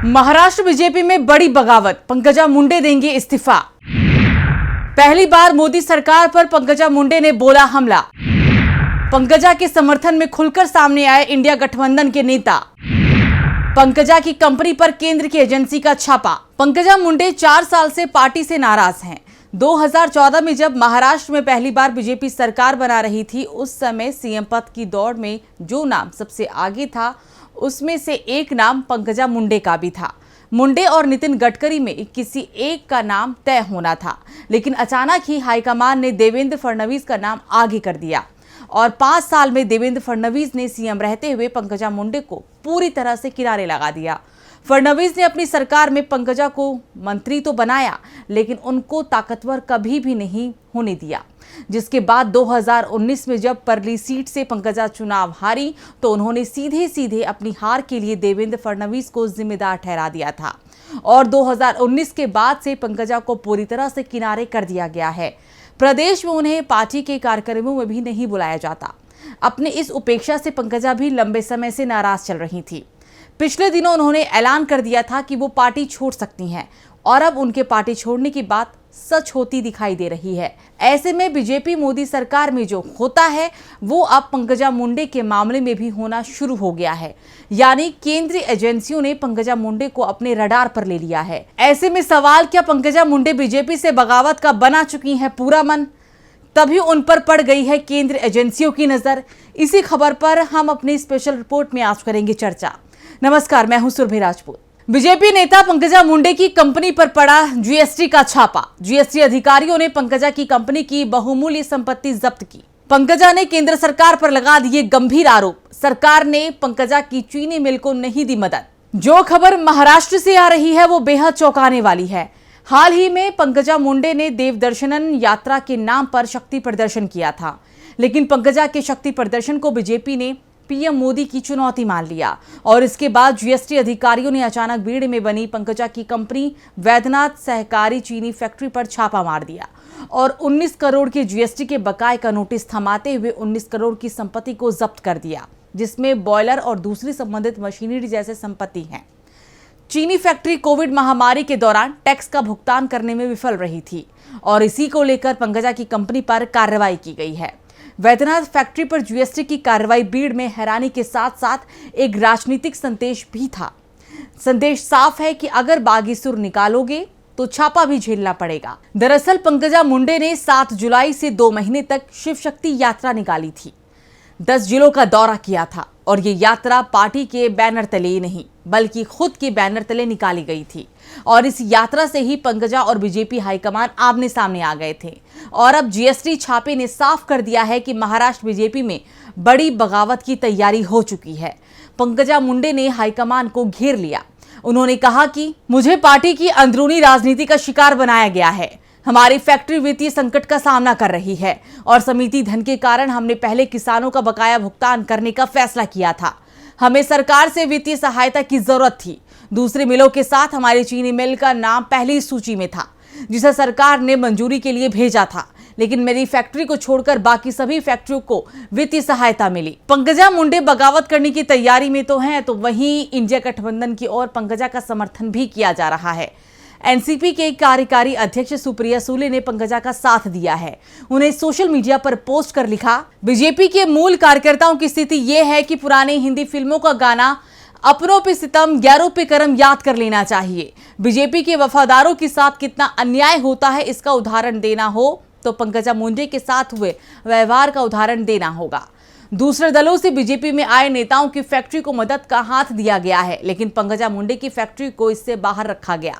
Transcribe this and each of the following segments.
Maharashtra BJP में बड़ी बगावत, पंकजा मुंडे देंगे इस्तीफा। पहली बार मोदी सरकार पर पंकजा मुंडे ने बोला हमला। पंकजा के समर्थन में खुलकर सामने आए इंडिया गठबंधन के नेता। पंकजा की कंपनी पर केंद्र की एजेंसी का छापा। पंकजा मुंडे 4 साल से पार्टी से नाराज हैं। 2014 में जब महाराष्ट्र में पहली बार बीजेपी सरकार बना रही थी, उस समय सीएम पद की दौड़ में जो नाम सबसे आगे था, उसमें से एक नाम पंकजा मुंडे का भी था। मुंडे और नितिन गडकरी में किसी एक का नाम तय होना था, लेकिन अचानक ही हाईकमान ने देवेंद्र फडणवीस का नाम आगे कर दिया और 5 साल में देवेंद्र फडणवीस ने सीएम रहते हुए पंकजा मुंडे को पूरी तरह से किनारे लगा दिया। फडणवीस ने अपनी सरकार में पंकजा को मंत्री तो बनाया, लेकिन उनको ताकतवर कभी भी नहीं होने दिया। जिसके बाद 2019 में जब परली सीट से पंकजा चुनाव हारी, तो उन्होंने सीधे सीधे अपनी हार के लिए देवेंद्र फडणवीस को जिम्मेदार ठहरा दिया था और 2019 के बाद से पंकजा को पूरी तरह से किनारे कर दिया गया है। प्रदेश में उन्हें पार्टी के कार्यक्रमों में भी नहीं बुलाया जाता। अपने इस उपेक्षा से पंकजा भी लंबे समय से नाराज चल रही थी। पिछले दिनों उन्होंने ऐलान कर दिया था कि वो पार्टी छोड़ सकती हैं और अब उनके पार्टी छोड़ने की बात सच होती दिखाई दे रही है। ऐसे में बीजेपी मोदी सरकार में जो होता है, वो अब पंकजा मुंडे के मामले में भी होना शुरू हो गया है। यानी केंद्रीय एजेंसियों ने पंकजा मुंडे को अपने रडार पर ले लिया है। ऐसे में सवाल, क्या पंकजा मुंडे बीजेपी से बगावत का बना चुकी हैं पूरा मन? तभी उन पर पड़ गई है केंद्रीय एजेंसियों की नजर। इसी खबर पर हम अपनी स्पेशल रिपोर्ट में आज करेंगे चर्चा। नमस्कार, मैं हूं सुरभि राजपूत। बीजेपी नेता पंकजा मुंडे की कंपनी पर पड़ा जीएसटी का छापा। जीएसटी अधिकारियों ने पंकजा की कंपनी की बहुमूल्य संपत्ति जब्त की। पंकजा ने केंद्र सरकार पर लगा दिए गंभीर आरोप। सरकार ने पंकजा की चीनी मिल को नहीं दी मदद। जो खबर महाराष्ट्र से आ रही है, वो बेहद चौंकाने वाली है। हाल ही में पंकजा मुंडे ने देवदर्शनन यात्रा के नाम पर शक्ति प्रदर्शन किया था, लेकिन पंकजा के शक्ति प्रदर्शन को बीजेपी ने पीएम मोदी की चुनौती मान लिया और इसके बाद जीएसटी अधिकारियों ने अचानक बीड़ में बनी पंकजा की कंपनी वैद्यनाथ सहकारी चीनी फैक्ट्री पर छापा मार दिया और 19 करोड़ के जीएसटी के बकाये का नोटिस थमाते हुए 19 करोड़ की संपत्ति को जब्त कर दिया, जिसमें बॉयलर और दूसरी संबंधित मशीनरी जैसे संपत्ति हैं। चीनी फैक्ट्री कोविड महामारी के दौरान टैक्स का भुगतान करने में विफल रही थी और इसी को लेकर पंकजा की कंपनी पर कार्रवाई की गई है। वैद्यनाथ फैक्ट्री पर जीएसटी की कार्रवाई भीड़ में हैरानी के साथ साथ एक राजनीतिक संदेश भी था। संदेश साफ है कि अगर बागी सुर निकालोगे तो छापा भी झेलना पड़ेगा। दरअसल पंकजा मुंडे ने 7 जुलाई से 2 महीने तक शिव शक्ति यात्रा निकाली थी। 10 जिलों का दौरा किया था और ये यात्रा पार्टी के बैनर तले नहीं, बल्कि खुद के बैनर तले निकाली गई थी और इस यात्रा से ही पंकजा और बीजेपी हाईकमान आमने सामने आ गए थे। और अब जीएसटी छापे ने साफ कर दिया है कि महाराष्ट्र बीजेपी में बड़ी बगावत की तैयारी हो चुकी है। पंकजा मुंडे ने हाईकमान को घेर लिया। उन्होंने कहा कि मुझे पार्टी की अंदरूनी राजनीति का शिकार बनाया गया है। हमारी फैक्ट्री वित्तीय संकट का सामना कर रही है और समिति धन के कारण हमने पहले किसानों का बकाया भुगतान करने का फैसला किया था। हमें सरकार से वित्तीय सहायता की जरूरत थी। दूसरी मिलों के साथ हमारी चीनी मिल का नाम पहली सूची में था, जिसे सरकार ने मंजूरी के लिए भेजा था, लेकिन मेरी फैक्ट्री को छोड़कर बाकी सभी फैक्ट्रियों को वित्तीय सहायता मिली। पंकजा मुंडे बगावत करने की तैयारी में तो हैं, तो वहीं इंडिया गठबंधन की ओर पंकजा का समर्थन भी किया जा रहा है। एनसीपी के कार्यकारी अध्यक्ष सुप्रिया सुले ने पंकजा का साथ दिया है। उन्हें सोशल मीडिया पर पोस्ट कर लिखा, बीजेपी के मूल कार्यकर्ताओं की स्थिति यह है कि पुरानी हिंदी फिल्मों का गाना अपनों पे सितम गैरों पे करम याद कर लेना चाहिए। बीजेपी के वफादारों के साथ कितना अन्याय होता है, इसका उदाहरण देना हो तो पंकजा मुंडे के साथ हुए व्यवहार का उदाहरण देना होगा। दूसरे दलों से बीजेपी में आए नेताओं की फैक्ट्री को मदद का हाथ दिया गया है, लेकिन पंकजा मुंडे की फैक्ट्री को इससे बाहर रखा गया।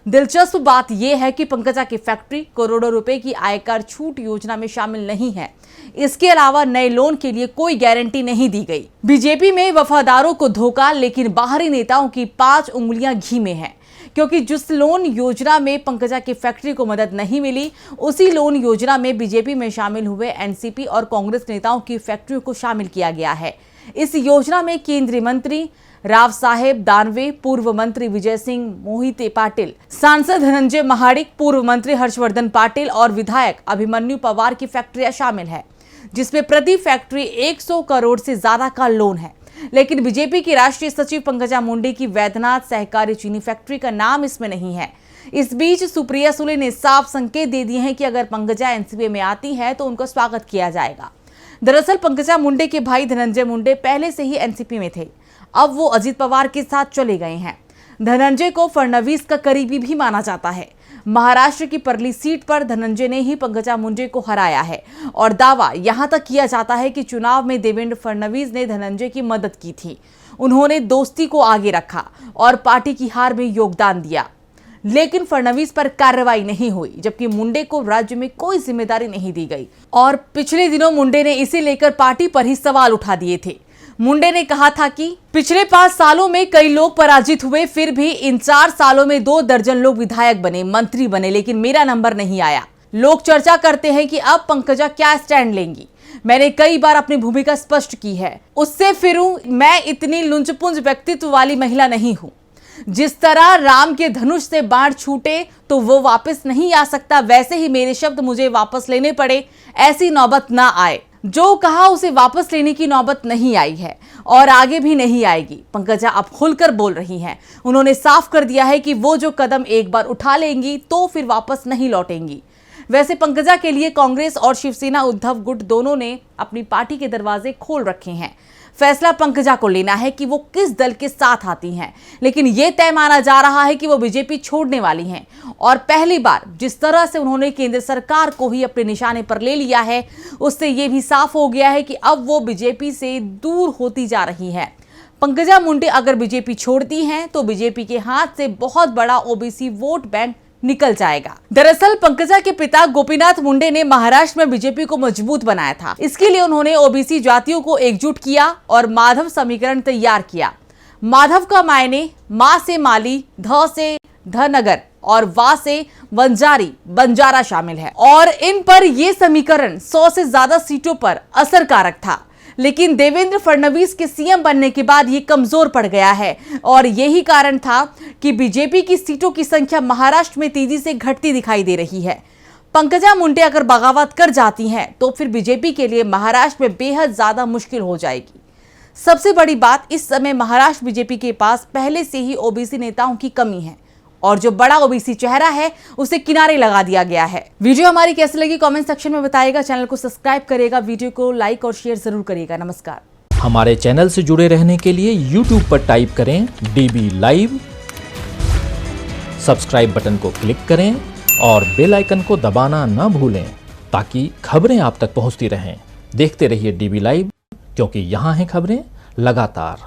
दिलचस्प बात यह है कि पंकजा की फैक्ट्री करोड़ों रुपए की आयकर छूट योजना में शामिल नहीं है। इसके अलावा नए लोन के लिए कोई गारंटी नहीं दी गई। बीजेपी में वफादारों को धोखा, लेकिन बाहरी नेताओं की 5 उंगलियां घी में है, क्योंकि जिस लोन योजना में पंकजा की फैक्ट्री को मदद नहीं मिली, उसी लोन योजना में बीजेपी में शामिल हुए एनसीपी और कांग्रेस नेताओं की फैक्ट्री को शामिल किया गया है। इस योजना में केंद्रीय मंत्री राव साहेब दानवे, पूर्व मंत्री विजय सिंह मोहिते पाटिल, सांसद धनंजय महाडिक, पूर्व मंत्री हर्षवर्धन पाटिल और विधायक अभिमन्यु पवार की फैक्ट्रियां शामिल है, जिसमें प्रति फैक्ट्री 100 करोड़ से ज्यादा का लोन है। लेकिन बीजेपी की राष्ट्रीय सचिव पंकजा मुंडे की वैद्यनाथ सहकारी चीनी फैक्ट्री का नाम इसमें नहीं है। इस बीच सुप्रिया सुले ने साफ संकेत दे दिए हैं कि अगर पंकजा एनसीपी में आती है तो उनका स्वागत किया जाएगा। दरअसल पंकजा मुंडे के भाई धनंजय मुंडे पहले से ही एनसीपी में थे, अब वो अजित पवार के साथ चले गए हैं। धनंजय को फडणवीस का करीबी भी माना जाता है। महाराष्ट्र की परली सीट पर धनंजय ने ही पंकजा मुंडे को हराया है और दावा यहां तक किया जाता है कि चुनाव में देवेंद्र फडणवीस ने धनंजय की मदद की थी। उन्होंने दोस्ती को आगे रखा और पार्टी की हार में योगदान दिया, लेकिन फडणवीस पर कार्रवाई नहीं हुई, जबकि मुंडे को राज्य में कोई जिम्मेदारी नहीं दी गई। और पिछले दिनों मुंडे ने इसे लेकर पार्टी पर ही सवाल उठा दिए थे। मुंडे ने कहा था कि पिछले 5 सालों में कई लोग पराजित हुए, फिर भी इन 4 सालों में 2 दर्जन लोग विधायक बने, मंत्री बने, लेकिन मेरा नंबर नहीं आया। लोग चर्चा करते हैं कि अब पंकजा क्या स्टैंड लेंगी। मैंने कई बार अपनी भूमिका स्पष्ट की है, उससे फिरूं। मैं इतनी लुंचपुंज व्यक्तित्व वाली महिला नहीं हूं। जिस तरह राम के धनुष से बाण छूटे तो वो वापस नहीं आ सकता, वैसे ही मेरे शब्द मुझे वापस लेने पड़े, ऐसी नौबत ना आए। जो कहा उसे वापस लेने की नौबत नहीं आई है और आगे भी नहीं आएगी। पंकजा अब खुलकर बोल रही हैं। उन्होंने साफ कर दिया है कि वो जो कदम एक बार उठा लेंगी तो फिर वापस नहीं लौटेंगी। वैसे पंकजा के लिए कांग्रेस और शिवसेना उद्धव गुट दोनों ने अपनी पार्टी के दरवाजे खोल रखे हैं। फैसला पंकजा को लेना है कि वो किस दल के साथ आती हैं, लेकिन ये तय माना जा रहा है कि वो बीजेपी छोड़ने वाली हैं। और पहली बार जिस तरह से उन्होंने केंद्र सरकार को ही अपने निशाने पर ले लिया है, उससे ये भी साफ हो गया है कि अब वो बीजेपी से दूर होती जा रही है। पंकजा मुंडे अगर बीजेपी छोड़ती हैं तो बीजेपी के हाथ से बहुत बड़ा ओबीसी वोट बैंक निकल जाएगा। दरअसल पंकजा के पिता गोपीनाथ मुंडे ने महाराष्ट्र में बीजेपी को मजबूत बनाया था। इसके लिए उन्होंने ओबीसी जातियों को एकजुट किया और माधव समीकरण तैयार किया। माधव का मायने मां से माली, ध से धनगर और वा से वंजारी, बंजारा शामिल है। और इन पर यह समीकरण 100 से ज्यादा सीटों पर असरकारक था, लेकिन देवेंद्र फडणवीस के सीएम बनने के बाद ये कमजोर पड़ गया है और यही कारण था कि बीजेपी की सीटों की संख्या महाराष्ट्र में तेजी से घटती दिखाई दे रही है। पंकजा मुंडे अगर बगावत कर जाती हैं तो फिर बीजेपी के लिए महाराष्ट्र में बेहद ज्यादा मुश्किल हो जाएगी। सबसे बड़ी बात, इस समय महाराष्ट्र बीजेपी के पास पहले से ही ओबीसी नेताओं की कमी है और जो बड़ा ओबीसी चेहरा है उसे किनारे लगा दिया गया है। वीडियो हमारी कैसी लगी कमेंट सेक्शन में बताइएगा। चैनल को सब्सक्राइब करिएगा, वीडियो को लाइक और शेयर जरूर करिएगा। नमस्कार। हमारे चैनल से जुड़े रहने के लिए YouTube पर टाइप करें DB लाइव, सब्सक्राइब बटन को क्लिक करें और बेल आइकन को दबाना न भूलें ताकि खबरें आप तक पहुंचती रहें। देखते रहिए DB लाइव, क्योंकि यहाँ हैं खबरें लगातार।